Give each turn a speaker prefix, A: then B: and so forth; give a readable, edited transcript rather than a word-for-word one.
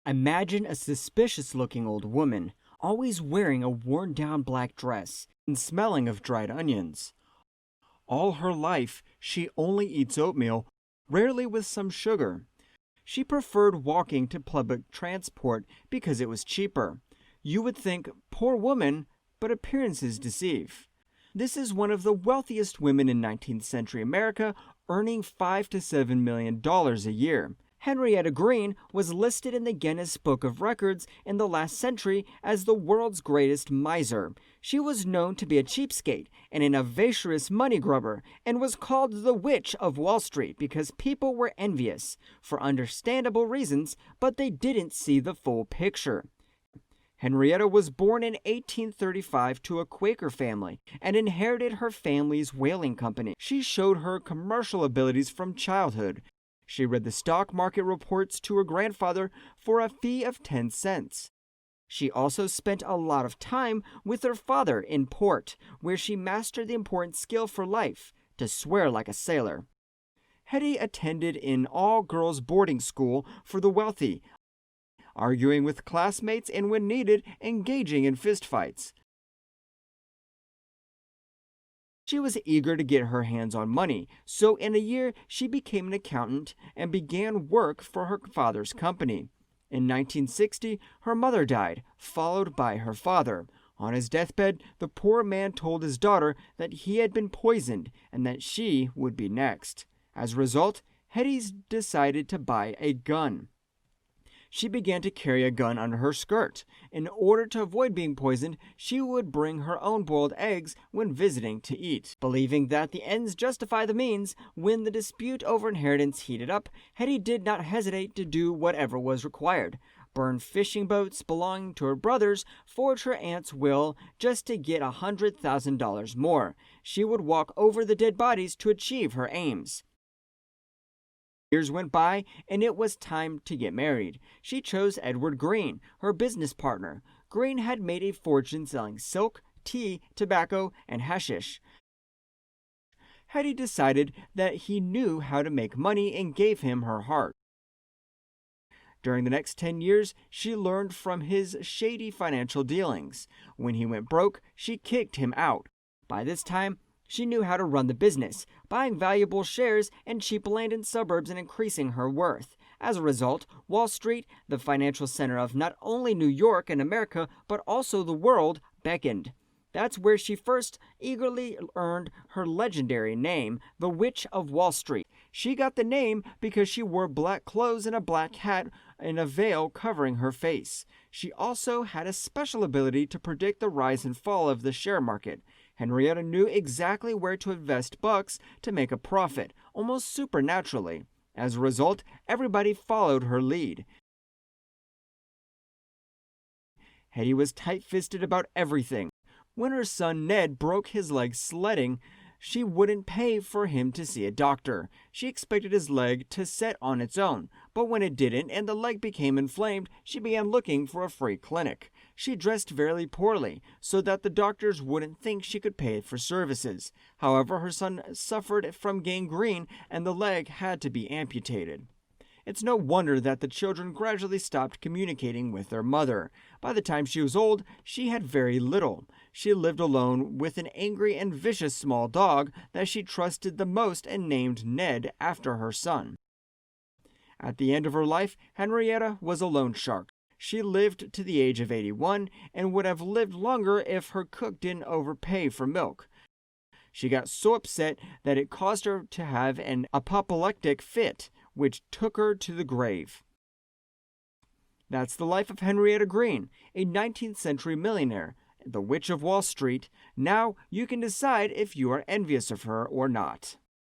A: Imagine a suspicious-looking old woman, always wearing a worn-down black dress and smelling of dried onions. All her life, she only eats oatmeal, rarely with some sugar. She preferred walking to public transport because it was cheaper. You would think, poor woman, but appearances deceive. This is one of the wealthiest women in 19th century America, earning $5 to $7 million a year. Henrietta Green was listed in the Guinness Book of Records in the last century as the world's greatest miser. She was known to be a cheapskate and an avaricious money-grubber, and was called the Witch of Wall Street because people were envious, for understandable reasons, but they didn't see the full picture. Henrietta was born in 1835 to a Quaker family and inherited her family's whaling company. She showed her commercial abilities from childhood. She read the stock market reports to her grandfather for a fee of 10 cents. She also spent a lot of time with her father in port, where she mastered the important skill for life, to swear like a sailor. Hetty attended an all-girls boarding school for the wealthy, arguing with classmates and, when needed, engaging in fistfights. She was eager to get her hands on money, so in a year she became an accountant and began work for her father's company. In 1960, her mother died, followed by her father. On his deathbed, the poor man told his daughter that he had been poisoned and that she would be next. As a result, Hetty decided to buy a gun. She began to carry a gun under her skirt. In order to avoid being poisoned, she would bring her own boiled eggs when visiting to eat. Believing that the ends justify the means, when the dispute over inheritance heated up, Hetty did not hesitate to do whatever was required. Burn fishing boats belonging to her brothers, forge her aunt's will just to get $100,000 more. She would walk over the dead bodies to achieve her aims. Years went by, and it was time to get married. She chose Edward Green, her business partner. Green had made a fortune selling silk, tea, tobacco, and hashish. Hetty decided that he knew how to make money and gave him her heart. During the next 10 years, she learned from his shady financial dealings. When he went broke, she kicked him out. By this time, she knew how to run the business, buying valuable shares and cheap land in suburbs and increasing her worth. As a result, Wall Street, the financial center of not only New York and America, but also the world, beckoned. That's where she first eagerly earned her legendary name, the Witch of Wall Street. She got the name because she wore black clothes and a black hat and a veil covering her face. She also had a special ability to predict the rise and fall of the share market. Henrietta knew exactly where to invest bucks to make a profit, almost supernaturally. As a result, everybody followed her lead. Hetty was tight-fisted about everything. When her son Ned broke his leg sledding, she wouldn't pay for him to see a doctor. She expected his leg to set on its own, but when it didn't and the leg became inflamed, she began looking for a free clinic. She dressed very poorly, so that the doctors wouldn't think she could pay for services. However, her son suffered from gangrene and the leg had to be amputated. It's no wonder that the children gradually stopped communicating with their mother. By the time she was old, she had very little. She lived alone with an angry and vicious small dog that she trusted the most and named Ned after her son. At the end of her life, Henrietta was a loan shark. She lived to the age of 81 and would have lived longer if her cook didn't overpay for milk. She got so upset that it caused her to have an apoplectic fit, which took her to the grave. That's the life of Henrietta Green, a 19th century millionaire, the Witch of Wall Street. Now you can decide if you are envious of her or not.